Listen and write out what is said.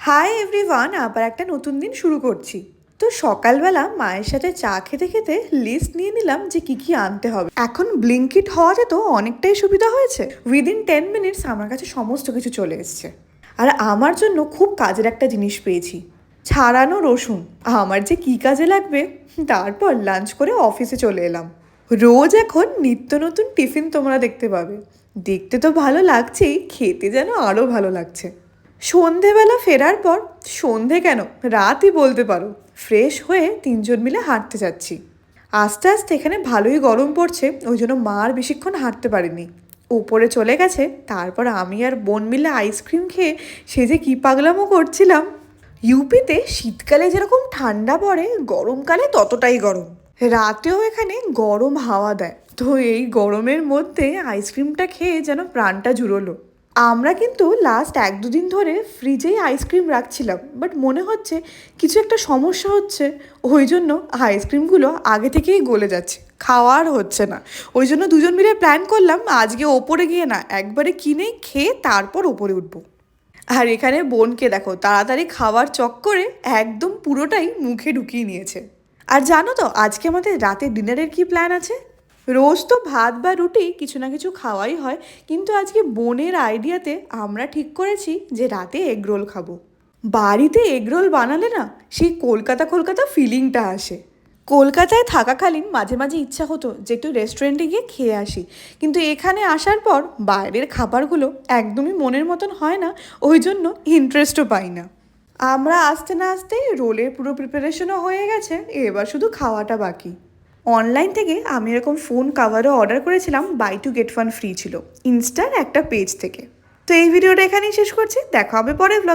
Hi everyone, আবার একটা নতুন দিন শুরু করছি। তো সকালবেলা মায়ের সাথে চা খেতে খেতে লিস্ট নিয়ে নিলাম যে কি কি আনতে হবে। এখন ব্লিঙ্কিট হওয়াতে তো অনেকটাই সুবিধা হয়েছে। উইদিন 10 মিনিটস আমার কাছে সমস্ত কিছু চলে এসছে। আর আমার জন্য খুব কাজের একটা জিনিস পেয়েছি, ছাড়ানো রসুন। আমার যে কি কাজে লাগবে। তারপর লাঞ্চ করে অফিসে চলে এলাম। রোজ এখন নিত্য নতুন টিফিন তোমরা দেখতে পাবে। দেখতে তো ভালো লাগছেই, খেতে যেন আরও ভালো লাগছে। সন্ধেবেলা ফেরার পর, সন্ধে কেন রাতই বলতে পারো, ফ্রেশ হয়ে তিনজন মিলে হাঁটতে যাচ্ছি। আস্তে আস্তে এখানে ভালোই গরম পড়ছে, ওই জন্য মা আর বেশিক্ষণ হাঁটতে পারিনি, উপরে চলে গেছে। তারপর আমি আর বোন মিলে আইসক্রিম খেয়ে সে যে কী পাগলামো করছিলাম। ইউপিতে শীতকালে যেরকম ঠান্ডা পড়ে, গরমকালে ততটাই গরম। রাতেও এখানে গরম হাওয়া দেয়, তো এই গরমের মধ্যে আইসক্রিমটা খেয়ে যেন প্রাণটা জুড়োলো। আমরা কিন্তু লাস্ট 1-2 দিন ধরে ফ্রিজেই আইসক্রিম রাখছিলাম, বাট মনে হচ্ছে কিছু একটা সমস্যা হচ্ছে, ওই জন্য আইসক্রিমগুলো আগে থেকেই গলে যাচ্ছে, খাওয়া আর হচ্ছে না। ওই জন্য দুজন মিলে প্ল্যান করলাম আজকে ওপরে গিয়ে না একবারে কিনে খেয়ে তারপর ওপরে উঠবো। আর এখানে বোনকে দেখো, তাড়াতাড়ি খাওয়ার চক্করে একদম পুরোটাই মুখে ঢুকিয়ে নিয়েছে। আর জানো তো আজকে আমাদের রাতে ডিনারের কি প্ল্যান আছে? রোজ তো ভাত বা রুটি কিছু না কিছু খাওয়াই হয়, কিন্তু আজকে বোনের আইডিয়াতে আমরা ঠিক করেছি যে রাতে এগরোল খাবো। বাড়িতে এগরোল বানালে না সেই কলকাতা কলকাতা ফিলিংটা আসে। কলকাতায় থাকাকালীন মাঝে মাঝে ইচ্ছা হতো যে একটু রেস্টুরেন্টে গিয়ে খেয়ে আসি, কিন্তু এখানে আসার পর বাইরের খাবারগুলো একদমই মনের মতন হয় না, ওই জন্য ইন্টারেস্টও পাই না। আমরা আসতে না আসতেই রোলের পুরো প্রিপারেশনও হয়ে গেছে, এবার শুধু খাওয়াটা বাকি। অনলাইন থেকে আমি এরকম ফোন কাভারও অর্ডার করেছিলাম, buy two get one free ছিল ইনস্টার একটা পেজ থেকে। তো এই ভিডিওটা এখানেই শেষ করছি, দেখা হবে পরের ব্লগ।